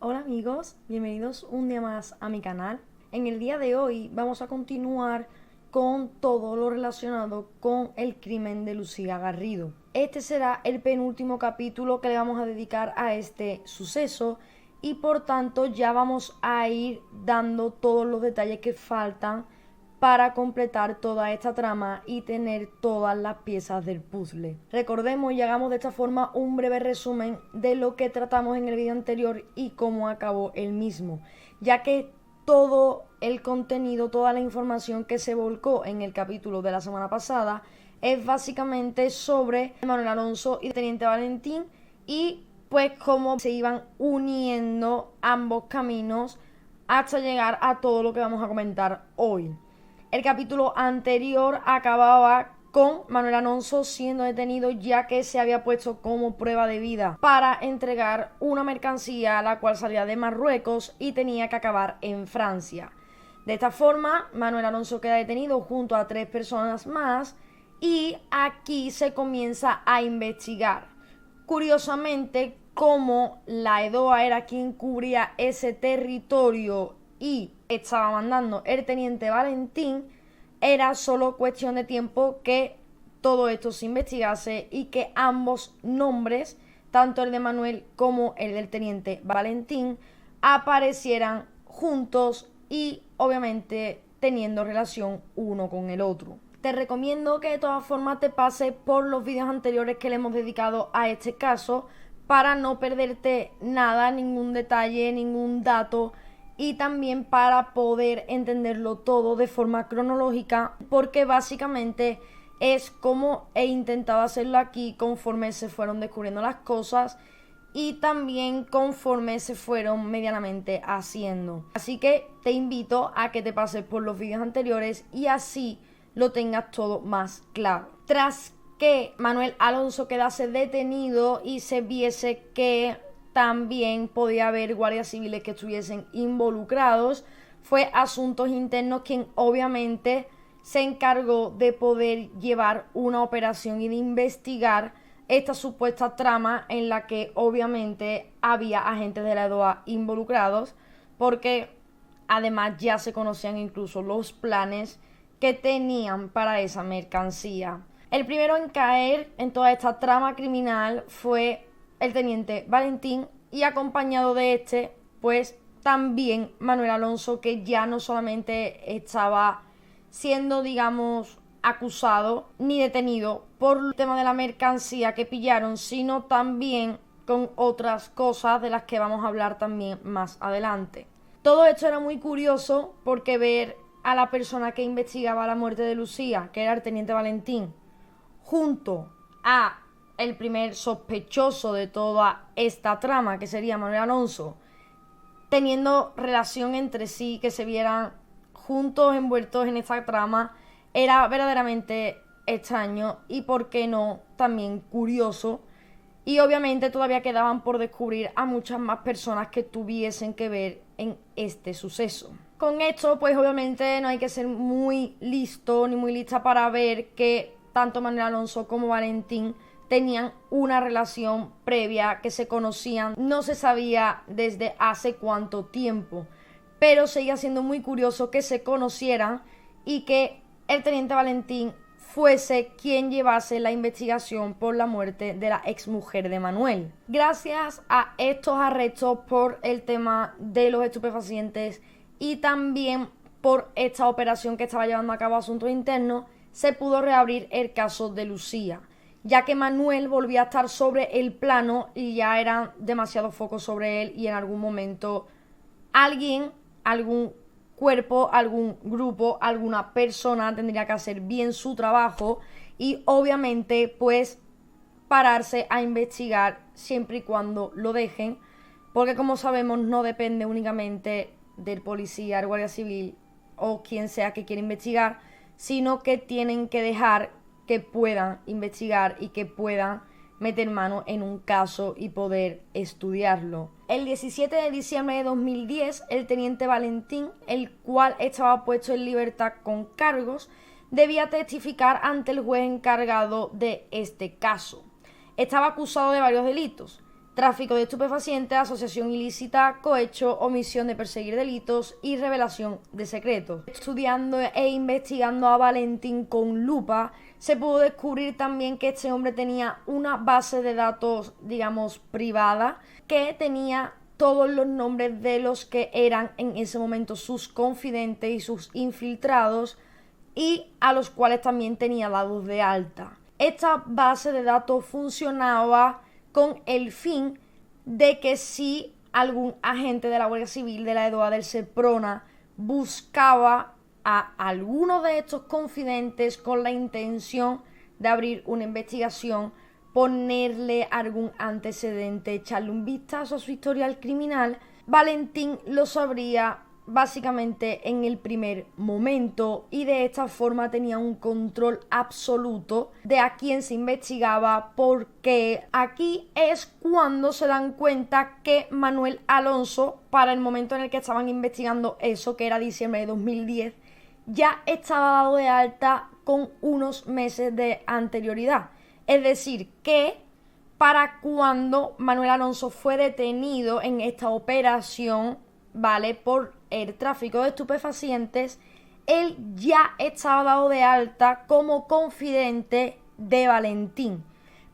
Hola amigos, bienvenidos un día más a mi canal. En el día de hoy vamos a continuar con todo lo relacionado con el crimen de Lucía Garrido. Este será el penúltimo capítulo que le vamos a dedicar a este suceso y por tanto ya vamos a ir dando todos los detalles que faltan para completar toda esta trama y tener todas las piezas del puzzle. Recordemos y hagamos de esta forma un breve resumen de lo que tratamos en el vídeo anterior y cómo acabó el mismo, ya que todo el contenido, toda la información que se volcó en el capítulo de la semana pasada es básicamente sobre Manuel Alonso y el Teniente Valentín y pues cómo se iban uniendo ambos caminos hasta llegar a todo lo que vamos a comentar hoy. El capítulo anterior acababa con Manuel Alonso siendo detenido ya que se había puesto como prueba de vida para entregar una mercancía la cual salía de Marruecos y tenía que acabar en Francia. De esta forma, Manuel Alonso queda detenido junto a 3 personas más y aquí se comienza a investigar. Curiosamente, como la EDOA era quien cubría ese territorio y estaba mandando el Teniente Valentín, era solo cuestión de tiempo que todo esto se investigase y que ambos nombres, tanto el de Manuel como el del Teniente Valentín, aparecieran juntos y obviamente teniendo relación uno con el otro. Te recomiendo que de todas formas te pases por los vídeos anteriores que le hemos dedicado a este caso para no perderte nada, ningún detalle, ningún dato y también para poder entenderlo todo de forma cronológica, porque básicamente es como he intentado hacerlo aquí conforme se fueron descubriendo las cosas y también conforme se fueron medianamente haciendo. Así que te invito a que te pases por los vídeos anteriores y así lo tengas todo más claro. Tras que Manuel Alonso quedase detenido y se viese que también podía haber guardias civiles que estuviesen involucrados, fue Asuntos Internos quien obviamente se encargó de poder llevar una operación y de investigar esta supuesta trama en la que obviamente había agentes de la EDOA involucrados, porque además ya se conocían incluso los planes que tenían para esa mercancía. El primero en caer en toda esta trama criminal fue el Teniente Valentín y acompañado de este, pues también Manuel Alonso, que ya no solamente estaba siendo, digamos, acusado ni detenido por el tema de la mercancía que pillaron, sino también con otras cosas de las que vamos a hablar también más adelante. Todo esto era muy curioso porque ver a la persona que investigaba la muerte de Lucía, que era el Teniente Valentín, junto a el primer sospechoso de toda esta trama, que sería Manuel Alonso, teniendo relación entre sí, que se vieran juntos envueltos en esta trama, era verdaderamente extraño y, por qué no, también curioso. Y obviamente todavía quedaban por descubrir a muchas más personas que tuviesen que ver en este suceso. Con esto, pues obviamente no hay que ser muy listo ni muy lista para ver que tanto Manuel Alonso como Valentín tenían una relación previa, que se conocían, no se sabía desde hace cuánto tiempo, pero seguía siendo muy curioso que se conocieran y que el Teniente Valentín fuese quien llevase la investigación por la muerte de la exmujer de Manuel. Gracias a estos arrestos por el tema de los estupefacientes y también por esta operación que estaba llevando a cabo Asuntos Internos, se pudo reabrir el caso de Lucía, ya que Manuel volvía a estar sobre el plano y ya eran demasiados focos sobre él y en algún momento alguien, algún cuerpo, algún grupo, alguna persona tendría que hacer bien su trabajo y obviamente pues pararse a investigar siempre y cuando lo dejen, porque como sabemos no depende únicamente del policía, el guardia civil o quien sea que quiera investigar, sino que tienen que dejar que puedan investigar y que puedan meter mano en un caso y poder estudiarlo. El 17 de diciembre de 2010, el Teniente Valentín, el cual estaba puesto en libertad con cargos, debía testificar ante el juez encargado de este caso. Estaba acusado de varios delitos, tráfico de estupefacientes, asociación ilícita, cohecho, omisión de perseguir delitos y revelación de secretos. Estudiando e investigando a Valentín con lupa, se pudo descubrir también que este hombre tenía una base de datos, digamos, privada, que tenía todos los nombres de los que eran en ese momento sus confidentes y sus infiltrados, y a los cuales también tenía dados de alta. Esta base de datos funcionaba con el fin de que si algún agente de la Guardia Civil de la EDOA del Seprona buscaba a alguno de estos confidentes con la intención de abrir una investigación, ponerle algún antecedente, echarle un vistazo a su historial criminal, Valentín lo sabría básicamente en el primer momento, y de esta forma tenía un control absoluto de a quién se investigaba, porque aquí es cuando se dan cuenta que Manuel Alonso, para el momento en el que estaban investigando eso, que era diciembre de 2010, ya estaba dado de alta con unos meses de anterioridad. Es decir, que para cuando Manuel Alonso fue detenido en esta operación, ¿vale?, por el tráfico de estupefacientes, él ya estaba dado de alta como confidente de Valentín.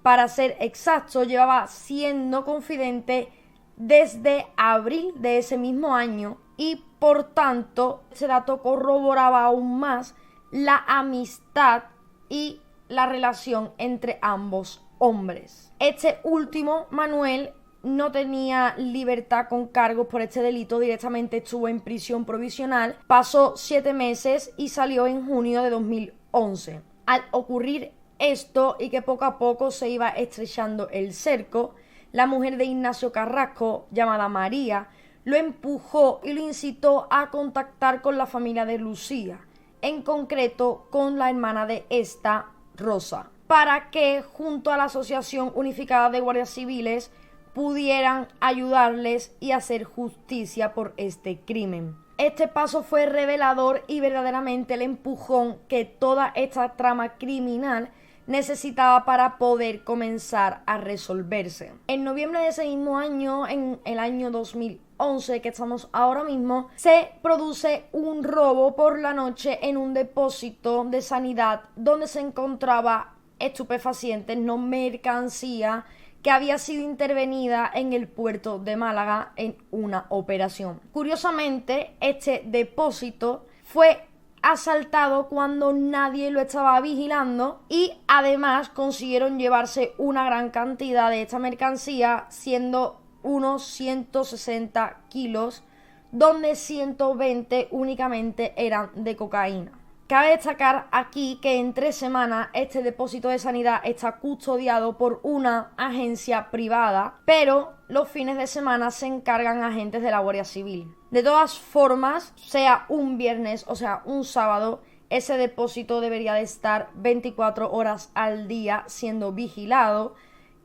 Para ser exacto, llevaba siendo confidente desde abril de ese mismo año, y por tanto ese dato corroboraba aún más la amistad y la relación entre ambos hombres. Este último, Manuel, no tenía libertad con cargos por este delito, directamente estuvo en prisión provisional, pasó 7 meses y salió en junio de 2011. Al ocurrir esto y que poco a poco se iba estrechando el cerco, la mujer de Ignacio Carrasco, llamada María, lo empujó y lo incitó a contactar con la familia de Lucía, en concreto con la hermana de esta, Rosa, para que junto a la Asociación Unificada de Guardias Civiles pudieran ayudarles y hacer justicia por este crimen. Este paso fue revelador y verdaderamente el empujón que toda esta trama criminal necesitaba para poder comenzar a resolverse. En noviembre de ese mismo año, en el año 2011, que estamos ahora mismo, se produce un robo por la noche en un depósito de sanidad donde se encontraba estupefacientes, no mercancía, que había sido intervenida en el puerto de Málaga en una operación. Curiosamente, este depósito fue asaltado cuando nadie lo estaba vigilando, y además consiguieron llevarse una gran cantidad de esta mercancía, siendo unos 160 kilos, donde 120 únicamente eran de cocaína. Cabe destacar aquí que en 3 semanas este depósito de sanidad está custodiado por una agencia privada, pero los fines de semana se encargan agentes de la Guardia Civil. De todas formas, sea un viernes o sea un sábado, ese depósito debería de estar 24 horas al día siendo vigilado,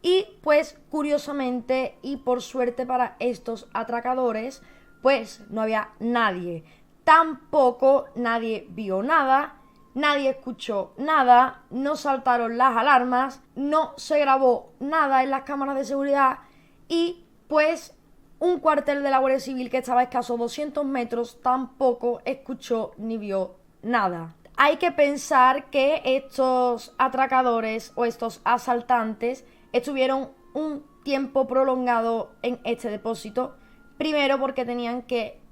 y pues curiosamente y por suerte para estos atracadores, pues no había nadie. Tampoco nadie vio nada, nadie escuchó nada, no saltaron las alarmas, no se grabó nada en las cámaras de seguridad, y pues un cuartel de la Guardia Civil que estaba a escasos 200 metros tampoco escuchó ni vio nada. Hay que pensar que estos atracadores o estos asaltantes estuvieron un tiempo prolongado en este depósito, primero porque tenían que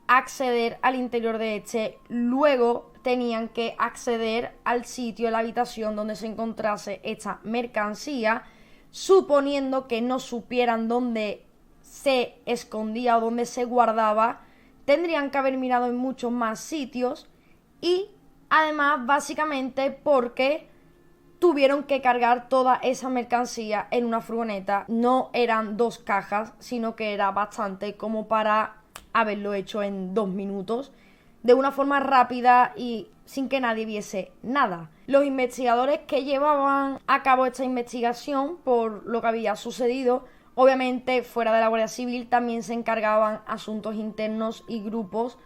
acceder al interior de este, luego tenían que acceder al sitio de la habitación donde se encontrase esta mercancía, suponiendo que no supieran dónde se escondía o dónde se guardaba, tendrían que haber mirado en muchos más sitios, y además básicamente porque tuvieron que cargar toda esa mercancía en una furgoneta. No eran 2 cajas, sino que era bastante como para haberlo hecho en 2 minutos, de una forma rápida y sin que nadie viese nada. Los investigadores que llevaban a cabo esta investigación por lo que había sucedido, obviamente fuera de la Guardia Civil, también se encargaban asuntos internos y grupos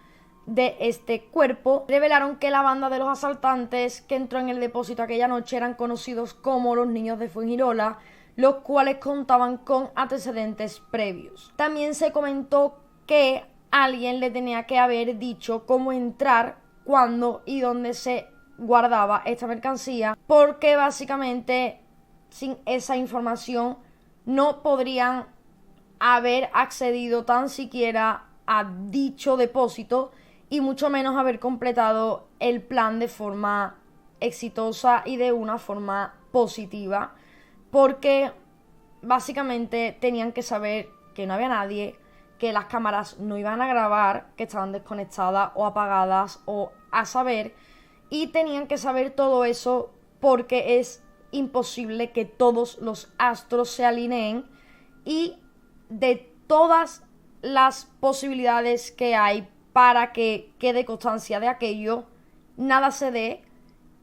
de este cuerpo, revelaron que la banda de los asaltantes que entró en el depósito aquella noche eran conocidos como los Niños de Fuengirola, los cuales contaban con antecedentes previos. También se comentó que alguien le tenía que haber dicho cómo entrar, cuándo y dónde se guardaba esta mercancía, porque básicamente sin esa información no podrían haber accedido tan siquiera a dicho depósito y mucho menos haber completado el plan de forma exitosa y de una forma positiva, porque básicamente tenían que saber que no había nadie, que las cámaras no iban a grabar, que estaban desconectadas o apagadas o a saber, y tenían que saber todo eso porque es imposible que todos los astros se alineen, y de todas las posibilidades que hay para que quede constancia de aquello, nada se dé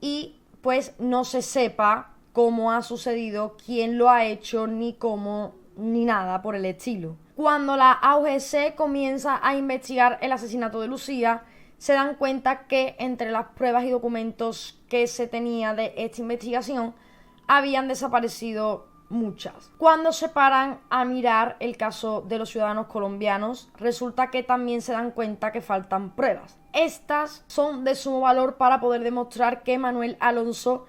y pues no se sepa cómo ha sucedido, quién lo ha hecho, ni cómo, ni nada por el estilo. Cuando la AUGC comienza a investigar el asesinato de Lucía, se dan cuenta que entre las pruebas y documentos que se tenía de esta investigación habían desaparecido muchas. Cuando se paran a mirar el caso de los ciudadanos colombianos, resulta que también se dan cuenta que faltan pruebas. Estas son de sumo valor para poder demostrar que Manuel Alonso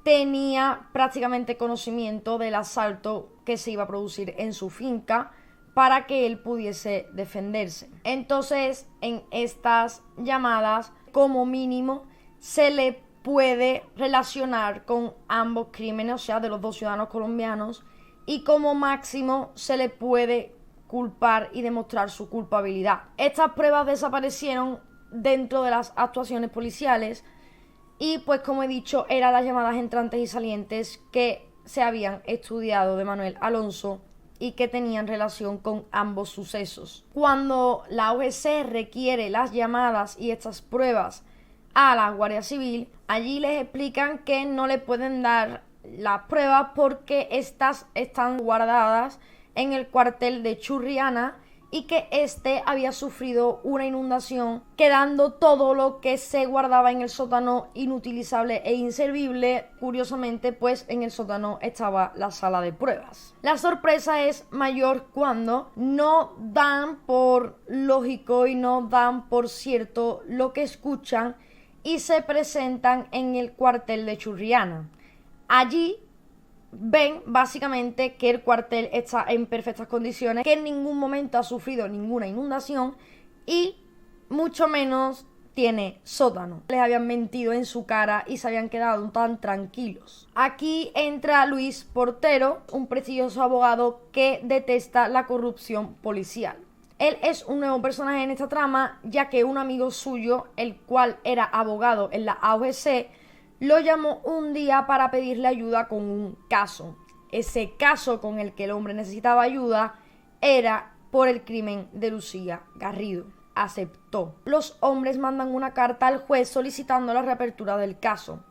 tenía prácticamente conocimiento del asalto que se iba a producir en su finca para que él pudiese defenderse. Entonces, en estas llamadas, como mínimo, se le puede relacionar con ambos crímenes, o sea, de los dos ciudadanos colombianos, y como máximo se le puede culpar y demostrar su culpabilidad. Estas pruebas desaparecieron dentro de las actuaciones policiales y, pues como he dicho, eran las llamadas entrantes y salientes que se habían estudiado de Manuel Alonso y que tenían relación con ambos sucesos. Cuando la AUGC requiere las llamadas y estas pruebas a la Guardia Civil, allí les explican que no le pueden dar las pruebas porque estas están guardadas en el cuartel de Churriana y que este había sufrido una inundación, quedando todo lo que se guardaba en el sótano inutilizable e inservible. Curiosamente, pues en el sótano estaba la sala de pruebas. La sorpresa es mayor cuando no dan por lógico y no dan por cierto lo que escuchan y se presentan en el cuartel de Churriana. Allí ven básicamente que el cuartel está en perfectas condiciones, que en ningún momento ha sufrido ninguna inundación y mucho menos tiene sótano. Les habían mentido en su cara y se habían quedado tan tranquilos. Aquí entra Luis Portero, un prestigioso abogado que detesta la corrupción policial. Él es un nuevo personaje en esta trama, ya que un amigo suyo, el cual era abogado en la AUGC, lo llamó un día para pedirle ayuda con un caso. Ese caso con el que el hombre necesitaba ayuda era por el crimen de Lucía Garrido. Aceptó. Los hombres mandan una carta al juez solicitando la reapertura del caso,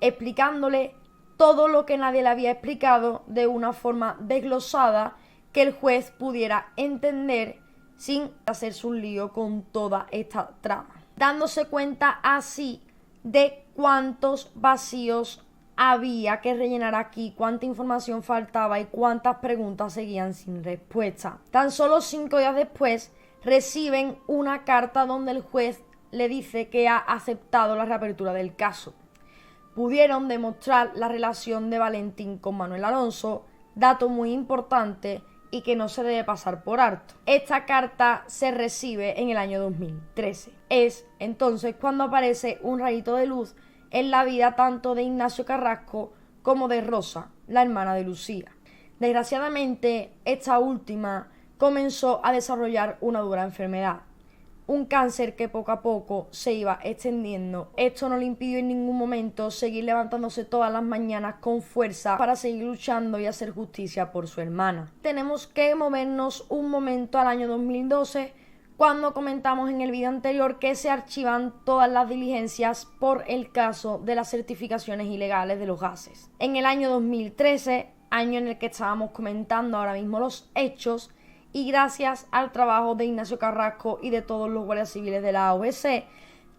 explicándole todo lo que nadie le había explicado de una forma desglosada que el juez pudiera entender sin hacerse un lío con toda esta trama, dándose cuenta así de cuántos vacíos había que rellenar aquí, cuánta información faltaba y cuántas preguntas seguían sin respuesta. Tan solo 5 días después reciben una carta donde el juez le dice que ha aceptado la reapertura del caso. Pudieron demostrar la relación de Valentín con Manuel Alonso, dato muy importante y que no se debe pasar por alto. Esta carta se recibe en el año 2013. Es entonces cuando aparece un rayito de luz en la vida tanto de Ignacio Carrasco como de Rosa, la hermana de Lucía. Desgraciadamente, esta última comenzó a desarrollar una dura enfermedad, un cáncer que poco a poco se iba extendiendo. Esto no le impidió en ningún momento seguir levantándose todas las mañanas con fuerza para seguir luchando y hacer justicia por su hermana. Tenemos que movernos un momento al año 2012, cuando comentamos en el vídeo anterior que se archivan todas las diligencias por el caso de las certificaciones ilegales de los gases. En el año 2013, año en el que estábamos comentando ahora mismo los hechos, y gracias al trabajo de Ignacio Carrasco y de todos los guardias civiles de la AUGC,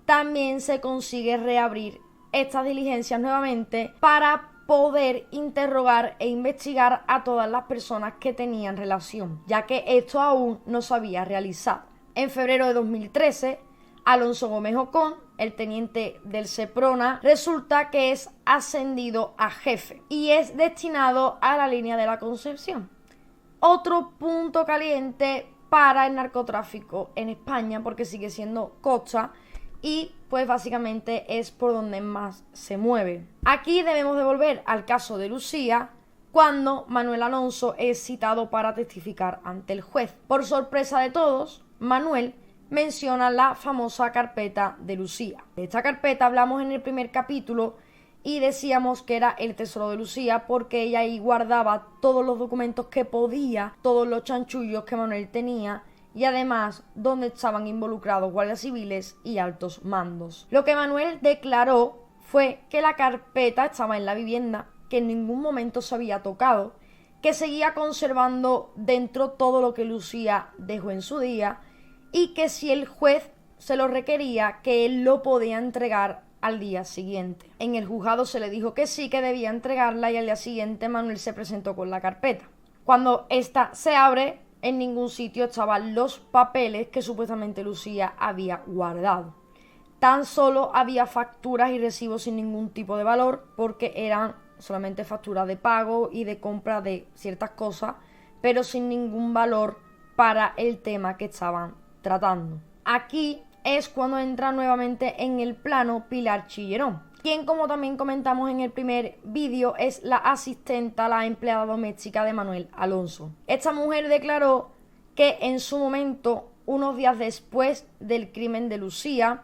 también se consigue reabrir estas diligencias nuevamente para poder interrogar e investigar a todas las personas que tenían relación, ya que esto aún no se había realizado. En febrero de 2013, Alonso Gómez Ocón, el teniente del Seprona, resulta que es ascendido a jefe y es destinado a la línea de la Concepción. Otro punto caliente para el narcotráfico en España, porque sigue siendo costa y pues básicamente es por donde más se mueve. Aquí debemos de volver al caso de Lucía, cuando Manuel Alonso es citado para testificar ante el juez. Por sorpresa de todos, Manuel menciona la famosa carpeta de Lucía. De esta carpeta hablamos en el primer capítulo y decíamos que era el tesoro de Lucía porque ella ahí guardaba todos los documentos que podía, todos los chanchullos que Manuel tenía y además donde estaban involucrados guardias civiles y altos mandos. Lo que Manuel declaró fue que la carpeta estaba en la vivienda, que en ningún momento se había tocado, que seguía conservando dentro todo lo que Lucía dejó en su día y que si el juez se lo requería, que él lo podía entregar al día siguiente. En el juzgado se le dijo que sí, que debía entregarla y al día siguiente Manuel se presentó con la carpeta. Cuando esta se abre, en ningún sitio estaban los papeles que supuestamente Lucía había guardado. Tan solo había facturas y recibos sin ningún tipo de valor porque eran solamente facturas de pago y de compra de ciertas cosas, pero sin ningún valor para el tema que estaban tratando. Aquí es cuando entra nuevamente en el plano Pilar Chillerón, quien, como también comentamos en el primer vídeo, es la asistenta, la empleada doméstica de Manuel Alonso. Esta mujer declaró que en su momento, unos días después del crimen de Lucía,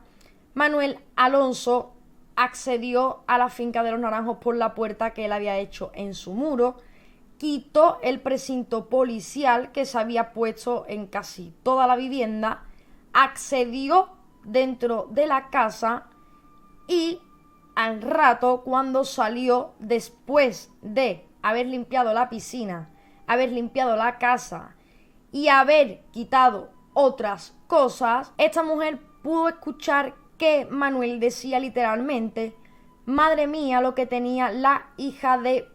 Manuel Alonso accedió a la finca de los Naranjos por la puerta que él había hecho en su muro, quitó el precinto policial que se había puesto en casi toda la vivienda, accedió dentro de la casa y al rato, cuando salió después de haber limpiado la piscina, haber limpiado la casa y haber quitado otras cosas, esta mujer pudo escuchar que Manuel decía literalmente: madre mía, lo que tenía la hija de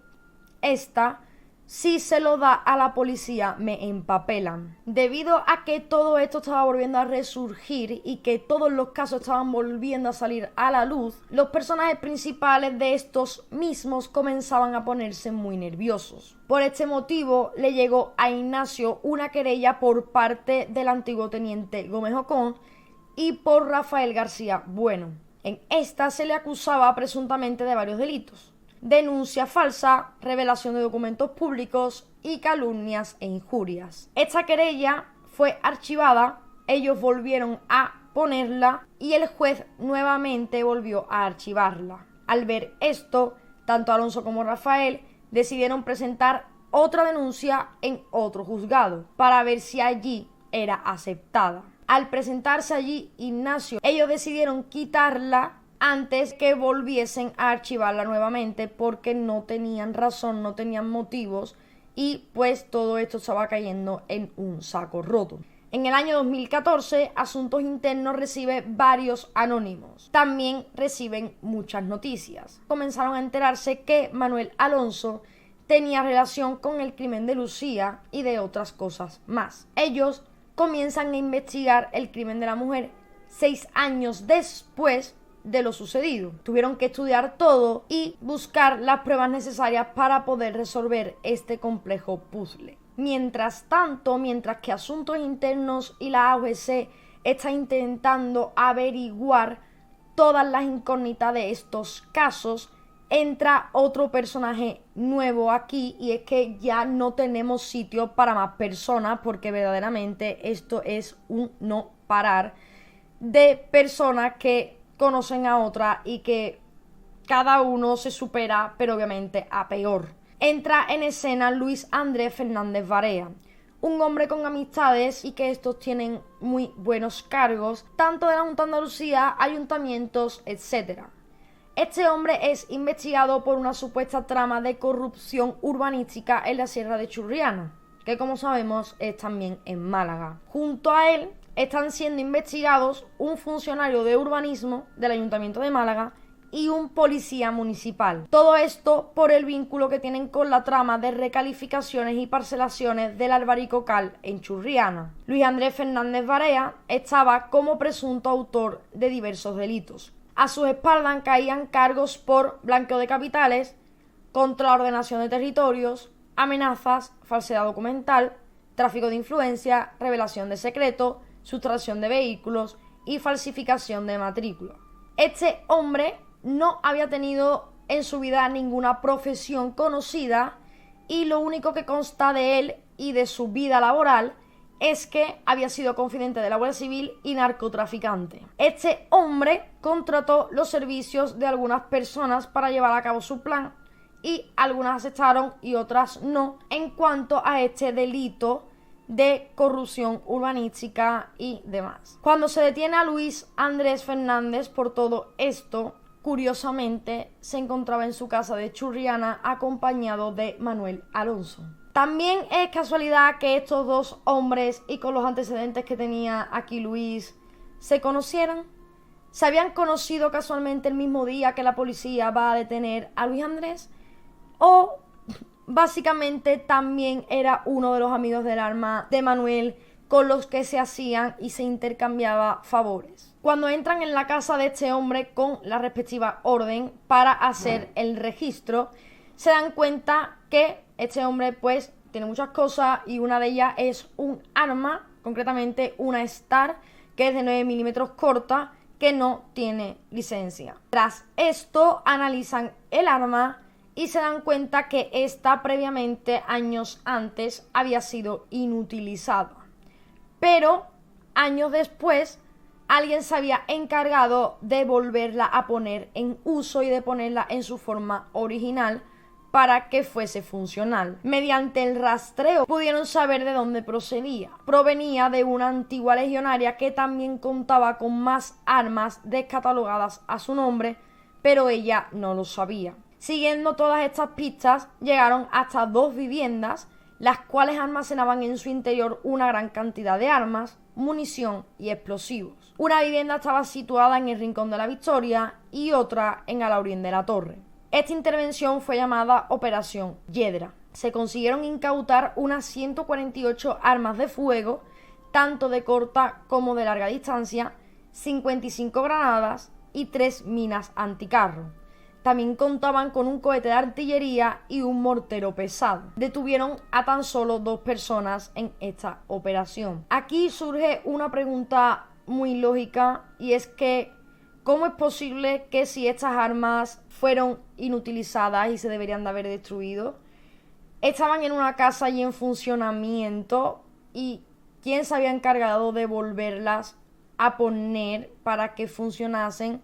esta, si se lo da a la policía me empapelan. Debido a que todo esto estaba volviendo a resurgir y que todos los casos estaban volviendo a salir a la luz, los personajes principales de estos mismos comenzaban a ponerse muy nerviosos. Por este motivo le llegó a Ignacio una querella por parte del antiguo teniente Gómez Ocón y por Rafael García Bueno. En esta se le acusaba presuntamente de varios delitos: denuncia falsa, revelación de documentos públicos y calumnias e injurias. Esta querella fue archivada, ellos volvieron a ponerla y el juez nuevamente volvió a archivarla. Al ver esto, tanto Alonso como Rafael decidieron presentar otra denuncia en otro juzgado para ver si allí era aceptada. Al presentarse allí Ignacio, ellos decidieron quitarla antes que volviesen a archivarla nuevamente porque no tenían razón, no tenían motivos y pues todo esto estaba cayendo en un saco roto. En el año 2014, Asuntos Internos recibe varios anónimos. También reciben muchas noticias. Comenzaron a enterarse que Manuel Alonso tenía relación con el crimen de Lucía y de otras cosas más. Ellos comienzan a investigar el crimen de la mujer 6 años después de lo sucedido. Tuvieron que estudiar todo y buscar las pruebas necesarias para poder resolver este complejo puzzle. Mientras tanto, mientras que Asuntos Internos y la AOC están intentando averiguar todas las incógnitas de estos casos, entra otro personaje nuevo aquí y es que ya no tenemos sitio para más personas porque verdaderamente esto es un no parar de personas que conocen a otra y que cada uno se supera, pero obviamente a peor. Entra en escena Luis Andrés Fernández Varea, un hombre con amistades y que estos tienen muy buenos cargos, tanto de la Junta de Andalucía, ayuntamientos, etc. Este hombre es investigado por una supuesta trama de corrupción urbanística en la Sierra de Churriana, que como sabemos es también en Málaga. Junto a él están siendo investigados un funcionario de urbanismo del Ayuntamiento de Málaga y un policía municipal. Todo esto por el vínculo que tienen con la trama de recalificaciones y parcelaciones del Albaricocal en Churriana. Luis Andrés Fernández Barea estaba como presunto autor de diversos delitos. A sus espaldas caían cargos por blanqueo de capitales, contra la ordenación de territorios, amenazas, falsedad documental, tráfico de influencia, revelación de secretos, sustracción de vehículos y falsificación de matrícula. Este hombre no había tenido en su vida ninguna profesión conocida y lo único que consta de él y de su vida laboral es que había sido confidente de la Guardia Civil y narcotraficante. Este hombre contrató los servicios de algunas personas para llevar a cabo su plan y algunas aceptaron y otras no en cuanto a este delito de corrupción urbanística y demás. Cuando se detiene a Luis Andrés Fernández por todo esto, curiosamente se encontraba en su casa de Churriana acompañado de Manuel Alonso. También es casualidad que estos dos hombres y con los antecedentes que tenía aquí Luis se conocieran. Se habían conocido casualmente el mismo día que la policía va a detener a Luis Andrés, o básicamente también era uno de los amigos del arma de Manuel con los que se hacían y se intercambiaba favores. Cuando entran en la casa de este hombre con la respectiva orden para hacer el registro, se dan cuenta que este hombre pues tiene muchas cosas y una de ellas es un arma, concretamente una Star, que es de 9 milímetros corta, que no tiene licencia. Tras esto analizan el arma y se dan cuenta que esta previamente, años antes, había sido inutilizada. Pero años después alguien se había encargado de volverla a poner en uso y de ponerla en su forma original para que fuese funcional. Mediante el rastreo pudieron saber de dónde procedía. Provenía de una antigua legionaria que también contaba con más armas descatalogadas a su nombre, pero ella no lo sabía. Siguiendo todas estas pistas, llegaron hasta 2 viviendas, las cuales almacenaban en su interior una gran cantidad de armas, munición y explosivos. Una vivienda estaba situada en el Rincón de la Victoria y otra en Alhaurín de la Torre. Esta intervención fue llamada Operación Yedra. Se consiguieron incautar unas 148 armas de fuego, tanto de corta como de larga distancia, 55 granadas y 3 minas anticarro. También contaban con un cohete de artillería y un mortero pesado. Detuvieron a tan solo 2 personas en esta operación. Aquí surge una pregunta muy lógica y es que ¿cómo es posible que si estas armas fueron inutilizadas y se deberían de haber destruido, estaban en una casa y en funcionamiento y quién se había encargado de volverlas a poner para que funcionasen?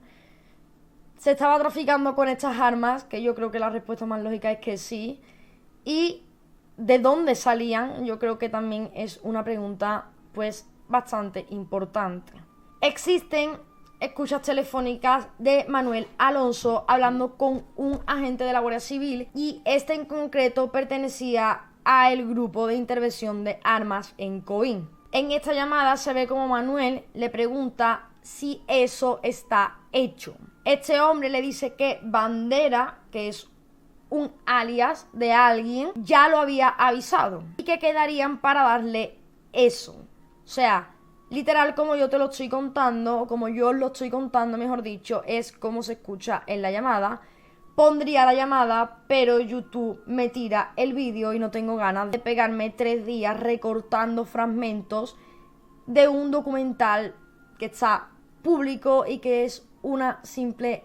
¿Se estaba traficando con estas armas? Que yo creo que la respuesta más lógica es que sí. ¿Y de dónde salían? Yo creo que también es una pregunta pues bastante importante. Existen escuchas telefónicas de Manuel Alonso hablando con un agente de la Guardia Civil y este en concreto pertenecía al grupo de intervención de armas en Coín. En esta llamada se ve como Manuel le pregunta si eso está hecho. Este hombre le dice que Bandera, que es un alias de alguien, ya lo había avisado y que quedarían para darle eso. O sea, literal como yo te lo estoy contando, o como yo lo estoy contando, mejor dicho, es como se escucha en la llamada. Pondría la llamada, pero YouTube me tira el vídeo y no tengo ganas de pegarme 3 días recortando fragmentos de un documental que está público y que es una simple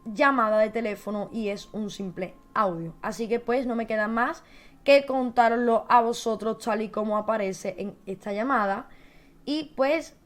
llamada de teléfono y es un simple audio. Así que pues no me queda más que contároslo a vosotros tal y como aparece en esta llamada. Y pues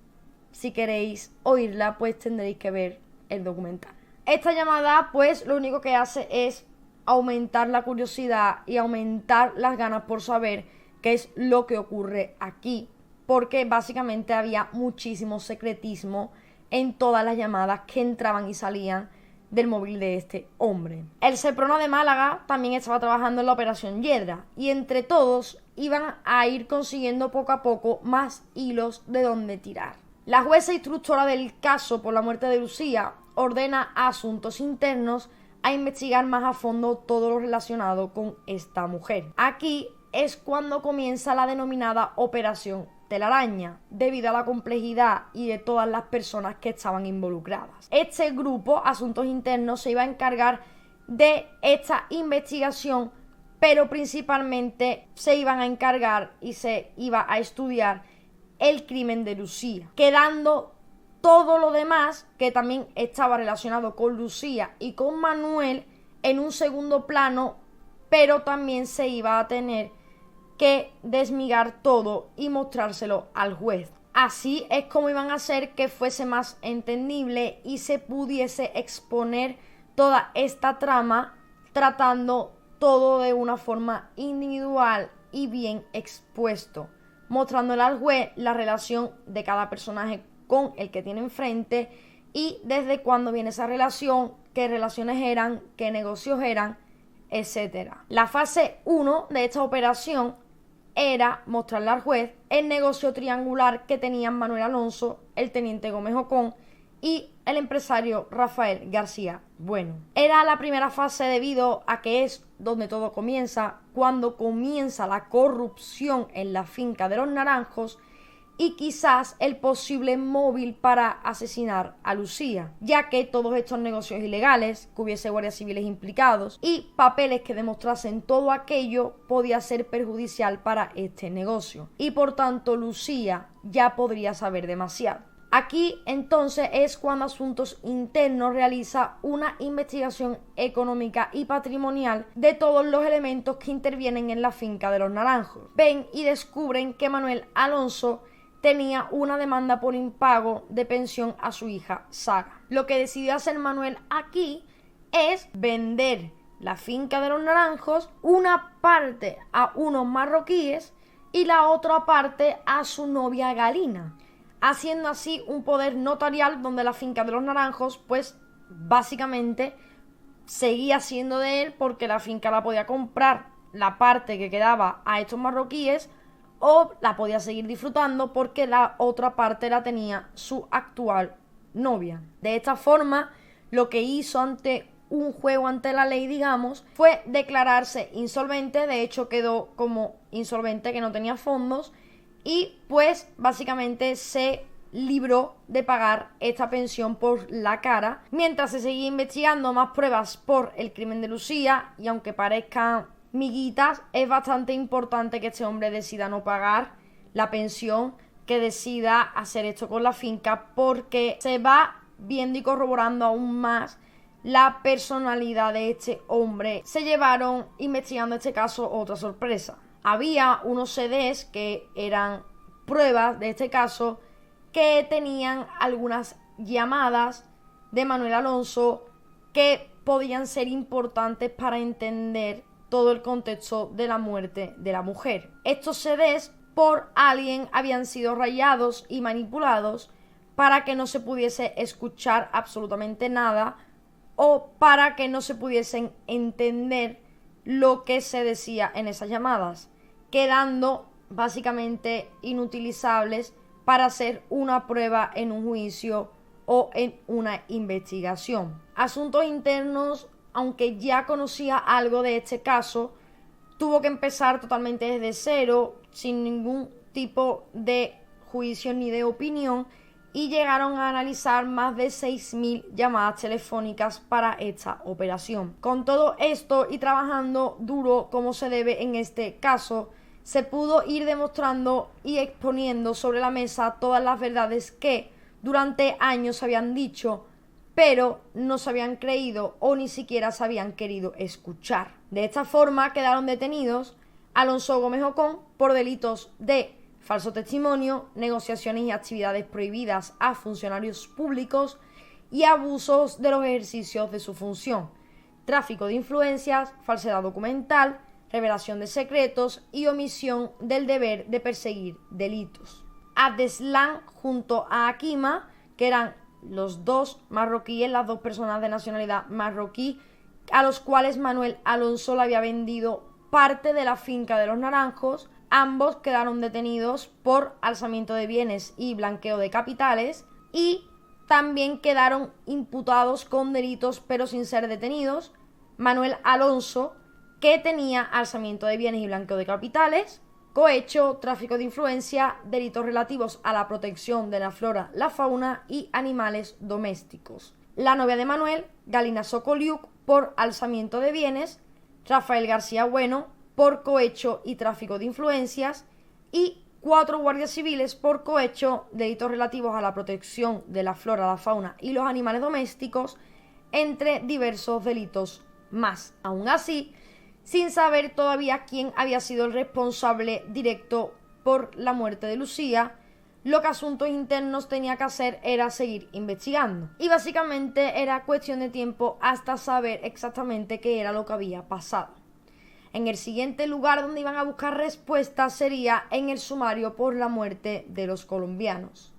si queréis oírla pues tendréis que ver el documental. Esta llamada pues lo único que hace es aumentar la curiosidad y aumentar las ganas por saber qué es lo que ocurre aquí, porque básicamente había muchísimo secretismo en todas las llamadas que entraban y salían del móvil de este hombre. El Seprona de Málaga también estaba trabajando en la Operación Yedra y entre todos iban a ir consiguiendo poco a poco más hilos de donde tirar. La jueza instructora del caso por la muerte de Lucía, ordena a Asuntos Internos a investigar más a fondo todo lo relacionado con esta mujer. Aquí es cuando comienza la denominada Operación Telaraña, debido a la complejidad y de todas las personas que estaban involucradas. Este grupo, Asuntos Internos, se iba a encargar de esta investigación, pero principalmente se iban a encargar y se iba a estudiar el crimen de Lucía, quedando todo lo demás, que también estaba relacionado con Lucía y con Manuel, en un segundo plano, pero también se iba a tener que desmigar todo y mostrárselo al juez. Así es como iban a hacer que fuese más entendible y se pudiese exponer toda esta trama, tratando todo de una forma individual y bien expuesto, mostrándole al juez la relación de cada personaje con el que tiene enfrente y desde cuándo viene esa relación, qué relaciones eran, qué negocios eran, etc. La fase 1 de esta operación era mostrarle al juez el negocio triangular que tenían Manuel Alonso, el teniente Gómez Ocón y el empresario Rafael García Bueno. Era la primera fase debido a que es donde todo comienza, cuando comienza la corrupción en la finca de los Naranjos y quizás el posible móvil para asesinar a Lucía, ya que todos estos negocios ilegales, que hubiese guardias civiles implicados y papeles que demostrasen todo aquello podía ser perjudicial para este negocio y por tanto Lucía ya podría saber demasiado. Aquí entonces es cuando Asuntos Internos realiza una investigación económica y patrimonial de todos los elementos que intervienen en la finca de los Naranjos. Ven y descubren que Manuel Alonso tenía una demanda por impago de pensión a su hija Sara. Lo que decidió hacer Manuel aquí es vender la finca de los Naranjos, una parte a unos marroquíes y la otra parte a su novia Galina, haciendo así un poder notarial donde la finca de los Naranjos pues básicamente seguía siendo de él, porque la finca la podía comprar la parte que quedaba a estos marroquíes o la podía seguir disfrutando porque la otra parte la tenía su actual novia. De esta forma, lo que hizo ante un juego ante la ley, digamos, fue declararse insolvente. De hecho, quedó como insolvente, que no tenía fondos, y pues básicamente se libró de pagar esta pensión por la cara, mientras se seguía investigando más pruebas por el crimen de Lucía. Y aunque parezcan miguitas, es bastante importante que este hombre decida no pagar la pensión, que decida hacer esto con la finca, porque se va viendo y corroborando aún más la personalidad de este hombre. Se llevaron, investigando este caso, otra sorpresa. Había unos CDs que eran pruebas de este caso, que tenían algunas llamadas de Manuel Alonso que podían ser importantes para entender todo el contexto de la muerte de la mujer. Estos CDs por alguien habían sido rayados y manipulados para que no se pudiese escuchar absolutamente nada o para que no se pudiesen entender lo que se decía en esas llamadas, quedando básicamente inutilizables para hacer una prueba en un juicio o en una investigación. Asuntos Internos, aunque ya conocía algo de este caso, tuvo que empezar totalmente desde cero, sin ningún tipo de juicio ni de opinión, y llegaron a analizar más de 6.000 llamadas telefónicas para esta operación. Con todo esto y trabajando duro como se debe en este caso, se pudo ir demostrando y exponiendo sobre la mesa todas las verdades que durante años se habían dicho, pero no se habían creído o ni siquiera se habían querido escuchar. De esta forma quedaron detenidos Alonso Gómez Ocón por delitos de falso testimonio, negociaciones y actividades prohibidas a funcionarios públicos y abusos de los ejercicios de su función, tráfico de influencias, falsedad documental, revelación de secretos y omisión del deber de perseguir delitos. Abdeslam junto a Akima, que eran los dos marroquíes, las dos personas de nacionalidad marroquí, a los cuales Manuel Alonso le había vendido parte de la finca de los Naranjos. Ambos quedaron detenidos por alzamiento de bienes y blanqueo de capitales, y también quedaron imputados con delitos pero sin ser detenidos Manuel Alonso, que tenía alzamiento de bienes y blanqueo de capitales, cohecho, tráfico de influencia, delitos relativos a la protección de la flora, la fauna y animales domésticos. La novia de Manuel, Galina Sokoliuk, por alzamiento de bienes, Rafael García Bueno, por cohecho y tráfico de influencias, y 4 guardias civiles por cohecho, delitos relativos a la protección de la flora, la fauna y los animales domésticos, entre diversos delitos más. Aún así, sin saber todavía quién había sido el responsable directo por la muerte de Lucía, lo que Asuntos Internos tenía que hacer era seguir investigando. Y básicamente era cuestión de tiempo hasta saber exactamente qué era lo que había pasado. En el siguiente lugar donde iban a buscar respuestas sería en el sumario por la muerte de los colombianos.